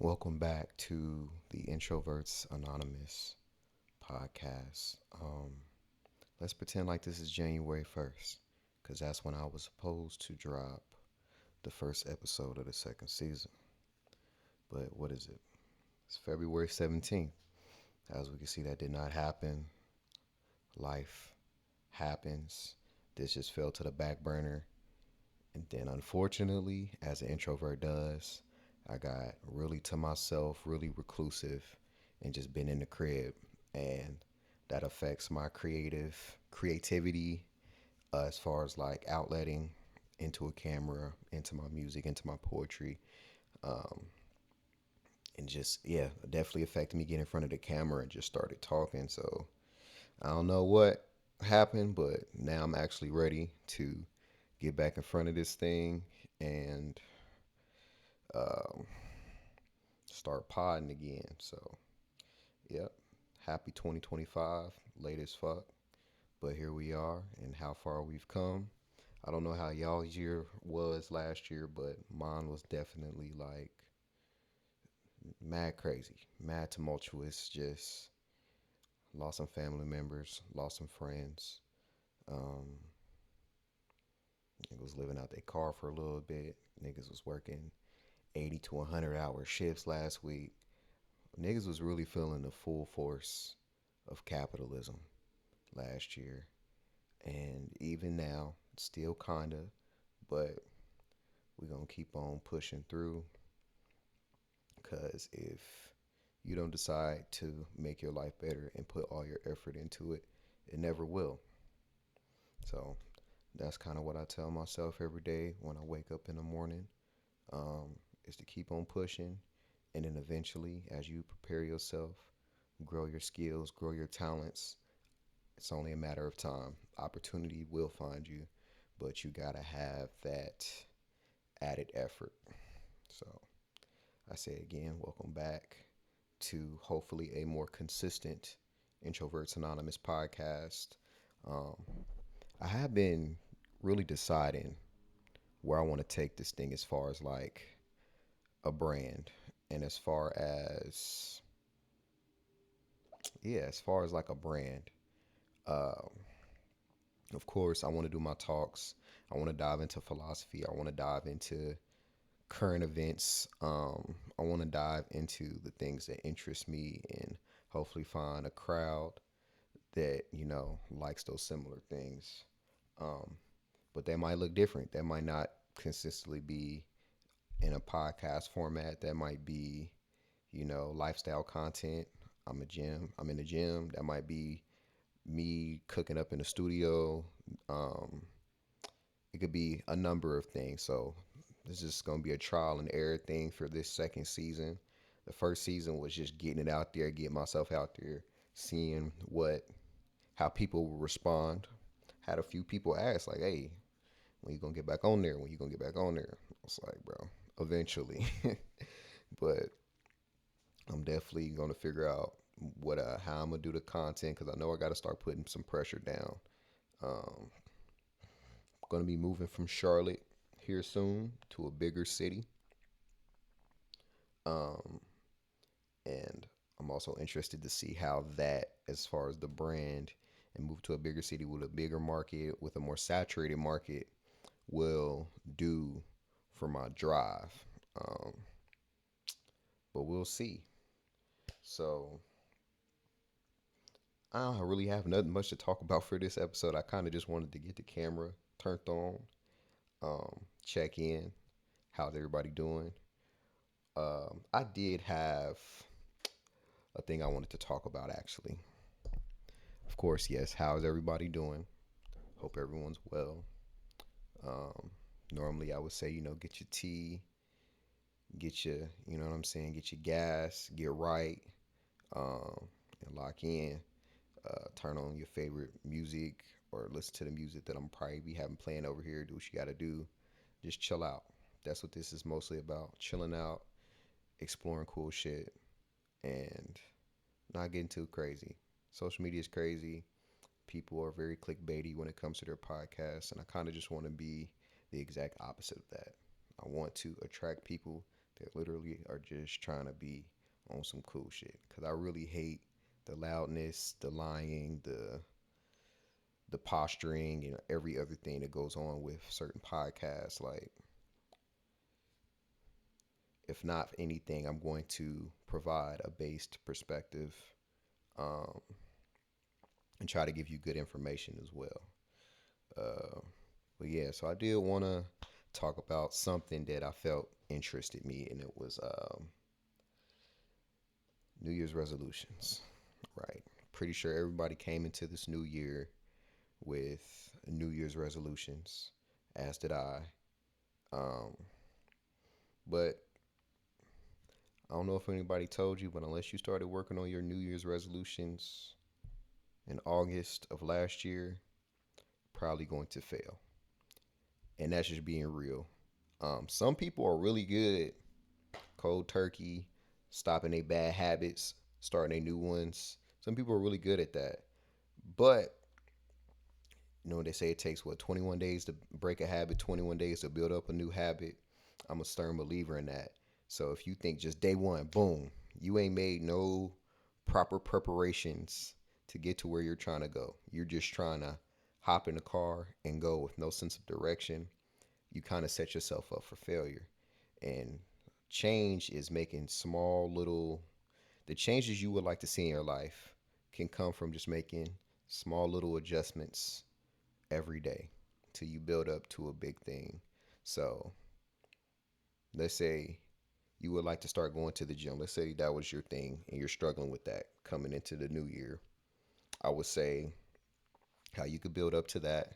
Welcome back to the Introverts Anonymous podcast. Let's pretend like this is January 1st, because that's when I was supposed to drop the first episode of the second season. But what is it? It's February 17th. As we can see, that did not happen. Life happens. This just fell to the back burner. And then, unfortunately, as an introvert does, I got really to myself, really reclusive, and just been in the crib. And that affects my creativity as far as like outletting into a camera, into my music, into my poetry. Um, and just, yeah, definitely affected me getting in front of the camera and just started talking. So I don't know what happened, but now I'm actually ready to get back in front of this thing and um, start podding again. So, yep, happy 2025, late as fuck. But here we are, and how far we've come. I don't know how y'all's year was last year, but mine was definitely like mad crazy, mad tumultuous. Just lost some family members, lost some friends. Um, Niggas was living out their car for a little bit. Niggas was working 80 to 100-hour shifts last week. Niggas was really feeling the full force of capitalism last year. And even now, still kinda, but we're gonna keep on pushing through. Because if you don't decide to make your life better and put all your effort into it, it never will. So that's kind of what I tell myself every day when I wake up in the morning, is to keep on pushing. And then eventually, as you prepare yourself, grow your skills, grow your talents, it's only a matter of time. Opportunity will find you, but you got to have that added effort. So I say again, welcome back to hopefully a more consistent Introverts Anonymous podcast. Um, I have been really deciding where I want to take this thing as far as like a brand and as far as, yeah, as far as like a brand. Um, of course, I want to do my talks. I want to dive into philosophy. I want to dive into current events. I want to dive into the things that interest me and hopefully find a crowd that, likes those similar things. Um, but they might look different. That might not consistently be in a podcast format. That might be, lifestyle content. I'm in the gym. That might be me cooking up in the studio. Um, it could be a number of things. So it's just going to be a trial and error thing for this second season. The first season was just getting it out there, getting myself out there, seeing how people will respond. Had a few people ask like, "Hey, when you gonna get back on there? When you gonna get back on there?" I was like, "Bro, eventually." But I'm definitely gonna figure out what how I'm gonna do the content because I know I got to start putting some pressure down. Um, Going to be moving from Charlotte here soon to a bigger city. Um, and I'm also interested to see how that, as far as the brand and move to a bigger city with a bigger market, with a more saturated market, will do for my drive. Um, but we'll see. So I don't really have nothing much to talk about for this episode. I kind of just wanted to get the camera turned on, check in. How's everybody doing? I did have a thing I wanted to talk about actually. Of course, yes. How's everybody doing? Hope everyone's well. Um, Normally, I would say, get your tea, get your, you know what I'm saying, get your gas, get right, um, and lock in. Turn on your favorite music, or listen to the music that I'm probably be having playing over here. Do what you got to do. Just chill out. That's what this is mostly about. Chilling out, exploring cool shit, and not getting too crazy. Social media is crazy. People are very clickbaity when it comes to their podcasts, and I kind of just want to be the exact opposite of that. I want to attract people that literally are just trying to be on some cool shit, because I really hate the loudness, the lying, the posturing, and every other thing that goes on with certain podcasts. Like, if not anything, I'm going to provide a based perspective, um, and try to give you good information as well. Uh, but yeah, so I did want to talk about something that I felt interested me, and it was New Year's resolutions. Right. Pretty sure everybody came into this new year with New Year's resolutions, as did I. Um, but I don't know if anybody told you, but unless you started working on your New Year's resolutions in August of last year, probably going to fail. And that's just being real. Some people are really good, cold turkey, stopping their bad habits, starting their new ones. Some people are really good at that. But, they say it takes, 21 days to break a habit, 21 days to build up a new habit. I'm a stern believer in that. So if you think just day one, boom, you ain't made no proper preparations to get to where you're trying to go. You're just trying to hop in the car and go with no sense of direction. You kind of set yourself up for failure. And change is making small little, the changes you would like to see in your life can come from just making small little adjustments every day till you build up to a big thing. So let's say you would like to start going to the gym. Let's say that was your thing and you're struggling with that coming into the new year. I would say how you could build up to that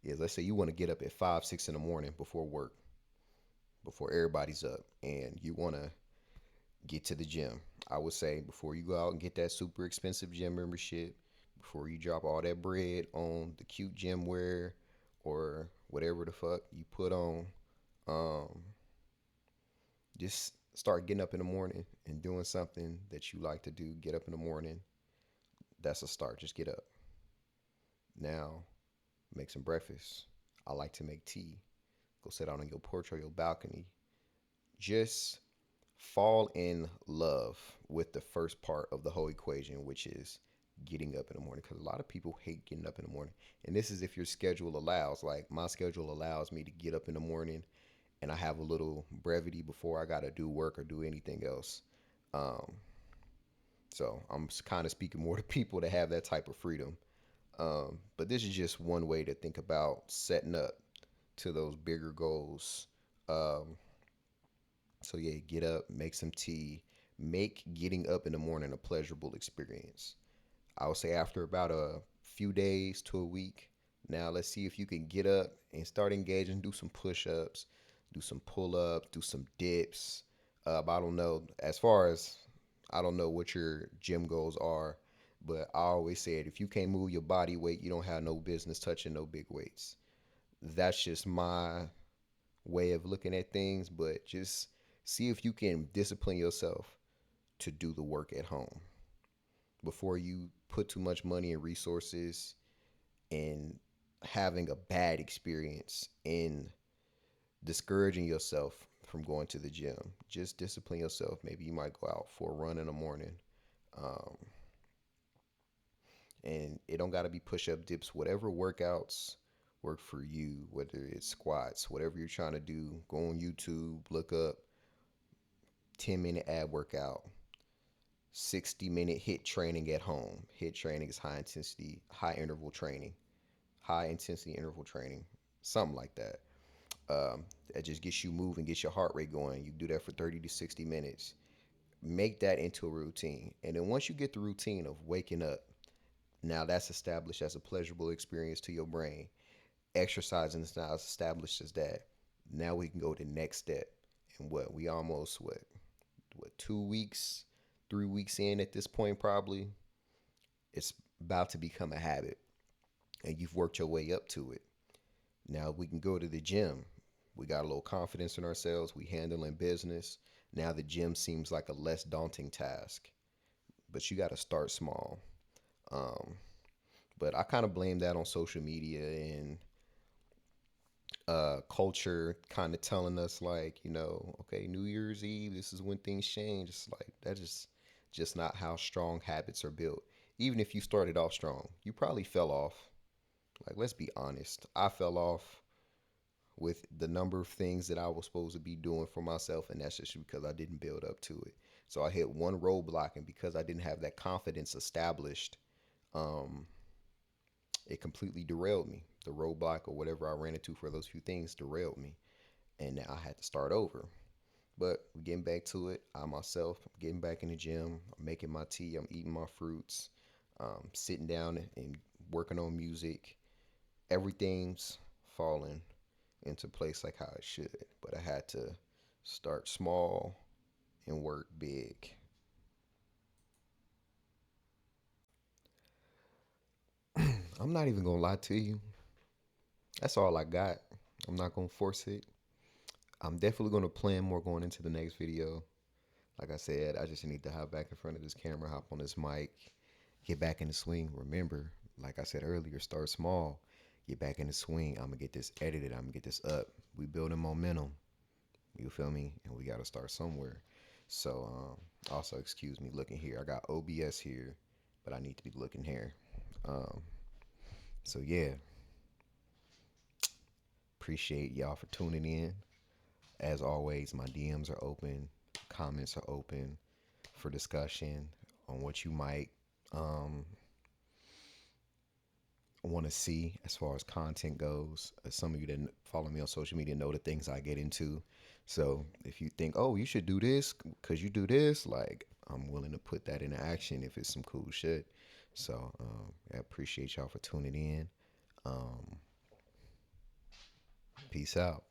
is, let's say you want to get up at 5, 6 in the morning before work, before everybody's up, and you want to get to the gym. I would say before you go out and get that super expensive gym membership, before you drop all that bread on the cute gym wear or whatever the fuck you put on, um, just start getting up in the morning and doing something that you like to do. Get up in the morning. That's a start. Just get up. Now, make some breakfast. I like to make tea. Go sit out on your porch or your balcony. Just fall in love with the first part of the whole equation, which is getting up in the morning. Because a lot of people hate getting up in the morning. And this is if your schedule allows. Like, my schedule allows me to get up in the morning and I have a little brevity before I got to do work or do anything else. Um, so I'm kind of speaking more to people that have that type of freedom. But this is just one way to think about setting up to those bigger goals. Um, so yeah, get up, make some tea, make getting up in the morning a pleasurable experience. I would say after about a few days to a week, now let's see if you can get up and start engaging, do some push-ups, do some pull-ups, do some dips. I don't know, as far as, I don't know what your gym goals are, but I always say it, if you can't move your body weight, you don't have no business touching no big weights. That's just my way of looking at things, but just see if you can discipline yourself to do the work at home before you put too much money and resources in having a bad experience in discouraging yourself from going to the gym. Just discipline yourself. Maybe you might go out for a run in the morning. Um, and it don't got to be push-up, dips, whatever workouts work for you, whether it's squats, whatever you're trying to do. Go on YouTube, look up 10-minute ab workout, 60-minute hit training at home. Hit training is high intensity interval training, something like that. That just gets you moving, gets your heart rate going. You do that for 30 to 60 minutes. Make that into a routine. And then once you get the routine of waking up, now that's established as a pleasurable experience to your brain. Exercising is now established as that. Now we can go to the next step. And we almost, 2 weeks, 3 weeks in at this point, probably. It's about to become a habit. and you've worked your way up to it. Now we can go to the gym. We got a little confidence in ourselves. We handling business. Now the gym seems like a less daunting task, but you got to start small. Um, but I kind of blame that on social media and culture kind of telling us like, okay, New Year's Eve, this is when things change. It's like that is just not how strong habits are built. Even if you started off strong, you probably fell off. Like, let's be honest. I fell off with the number of things that I was supposed to be doing for myself, and that's just because I didn't build up to it. So I hit one roadblock, and because I didn't have that confidence established, um, it completely derailed me. The roadblock or whatever I ran into for those few things derailed me, and now I had to start over. But getting back to it, I myself, I'm getting back in the gym, I'm making my tea, I'm eating my fruits, sitting down and working on music. Everything's falling into place like how it should. But I had to start small and work big. I'm not even gonna lie to you. That's all I got. I'm not gonna force it. I'm definitely gonna plan more going into the next video. Like I said, I just need to hop back in front of this camera, hop on this mic, get back in the swing. Remember, like I said earlier, start small. Get back in the swing. I'm gonna get this edited. I'm gonna get this up. We building momentum. You feel me? And we gotta start somewhere. So also excuse me looking here. I got OBS here, but I need to be looking here. Um, so yeah, appreciate y'all for tuning in. As always, my DMs are open, comments are open for discussion on what you might um, want to see as far as content goes. Some of you that follow me on social media know the things I get into. So if you think, oh, you should do this because you do this, like I'm willing to put that into action if it's some cool shit. So I appreciate y'all for tuning in. Um, Peace out.